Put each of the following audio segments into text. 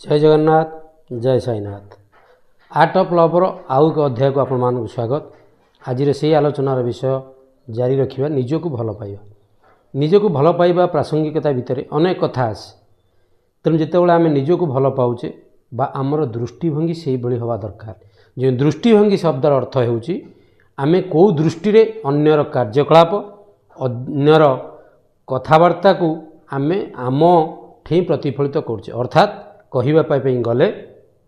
जय जगन्नाथ जय Sainath. Art of lover आउ एक अध्याय को आपण मानक स्वागत। आज से आलोचनार विषय जारी रखा निजक भल पाइबा। निजक भल पाइबा प्रासंगिकता भितर अनेक कथा आसे। तेणु जितेबाला आम निजक भल पाचे बा आमर दृष्टिभंगी से भाई हवा दरकार। जो दृष्टिभंगी शब्दर अर्थ होउची आमे कौ दृष्टि रे अन्यर कार्यकलाप अन्यर कथबार्ता को आमे आम ठे प्रतिफलित करुचे, अर्थात कहवाई गले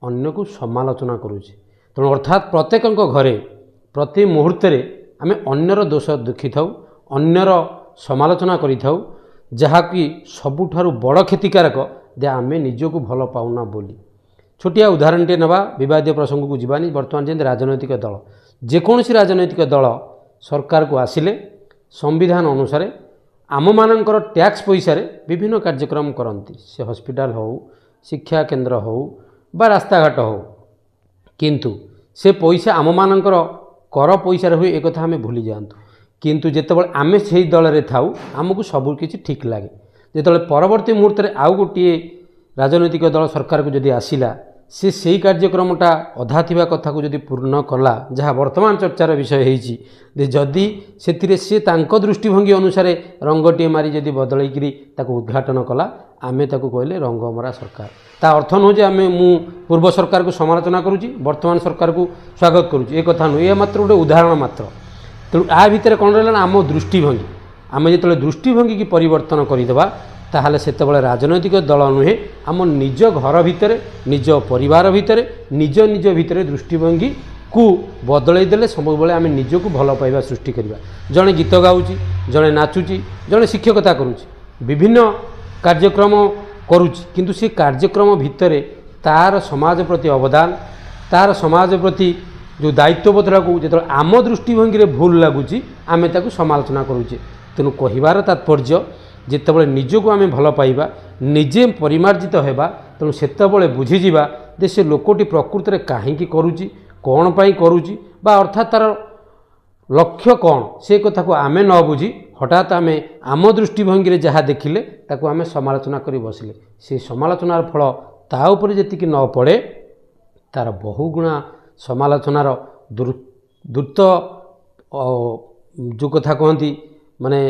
अन्य को समालोचना करुचे। तेणु अर्थात प्रत्येक घरे प्रति मुहूर्त आम अन्यर दोष देखी था, अन्यर समालोचना करी था, जहाँकि सबुठारु बड़ क्षतिकारक दे आम निजक भल पाऊना बोली। छोटिया उदाहरण टे नवा, विवादीय प्रसंग को जीवानी। बर्तमान जमी राजनैतिक दल, जेकोसी राजनैतिक दल सरकार को आसिले संविधान अनुसार आम मानकर टैक्स पैसा विभिन्न कार्यक्रम करती। से हॉस्पिटल हो, शिक्षा केंद्र हो बा रास्ता घाट हो, किंतु से पैसा आम मानकर कर पैसा हुए एक कथा आम भूली जातु। किंतु जितेबाला आम से दल में थाऊ आमको सबकि ठीक लगे। जिते परवर्ती मुहूर्त आउ गोटे राजनैतिक दल सरकार को जदि आसिला, से सही कार्यक्रमटा अधा थिबा कथा को जदि पूर्ण कला, जहाँ वर्तमान चर्चार विषय होइछि, जदि से दृष्टिभंगी अनुसार रंगटे मारी जदि बदलैकरी ताको उद्घाटन कला, आमे ताको कहले रंगमरा सरकार। ता अर्थ नुह जे आमे मु पूर्व सरकार को समालोचना करुची, वर्तमान सरकार को स्वागत करुची, एक कथा नुह। ये मात्र गोटे उदाहरण मात्र। तेणु आ भितर कौन रहा आम दृष्टिभंगी। आम जो दृष्टिभंगी की परिवर्तन करदेबा ताहले सेतेबेले राजनैतिक दल नुहे, आम निज घर भितर निज परिवार भितर निज निज भितर दृष्टिभंगी को बदलईदेले सब बेले आम निजक भल पाइबा सृष्टि करवा। जड़े गीत गाउची, जड़े नाचुची, जड़े शिक्षकता करुची, विभिन्न कार्यक्रम करुची, किंतु से कार्यक्रम भितर तार समाज प्रति अवदान, तार समाज प्रति जो दायित्वबोधरा को जो आम दृष्टिभंगी भूल लगुच आम ताकू समालोचना करुचे। तेणु कहिबार तात्पर्य जितेबाला निजको आम भल पाइबा, निजे परिमार्जित होगा, तेणु सेतेबाला बुझीजा जे से लोकटी प्रकृत में कहीं करुची, कौन पाई करुची, बा अर्थात तार लक्ष्य कौन, से कथा को आमे न बुझी हठात आम आम दृष्टिभंगी जहाँ देखिले ताकू आम समालोचना करी बसिले, से समालोचनार फल ता उपरे जेतिकी न पड़े तार बहुगुणा समालोचनार द्रुत जो कथा कहती माने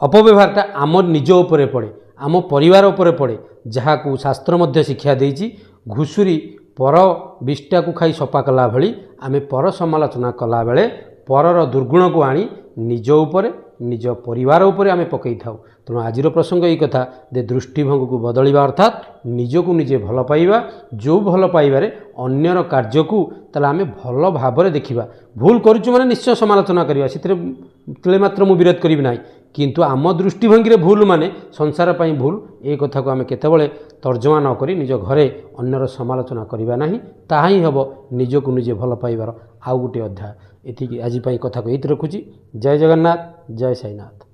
अपव्यवहारटा आम निज उपरे पड़े, आम परिवार उपरे पड़े, जहाँ को शास्त्र मध्य शिक्षा देइछि। घुषुरी पर विष्टा को खाई सफा कला भली आम पर समालोचना कला बेले परर दुर्गुण को आनी निज उपरे निज परिवार उपरे आम पकई थाउ। तेणु आजिर प्रसंग ये कथा दे दृष्टिभंग को बदलवा, अर्थात निजको निजे भल पाइबा। जो भल पाइबारे अन्यर कार्य को ताला आम भल भाव देखा। भूल करुचु माने निश्चय समालोचना करवा, से मात्र मु विरोध करी ना, किंतु आम दृष्टिभंगी भूल माने संसार पाई भूल। ए कथा को आम केतेबेले तर्जमा न करी निज घरे अन्यर समालोचना करवा नहीं, ताहा ही हबो निजको निजे भल पाइबार आउ गोटे अध्याय। एति आज कथा को ये रखुची। जय जगन्नाथ जय साईनाथ।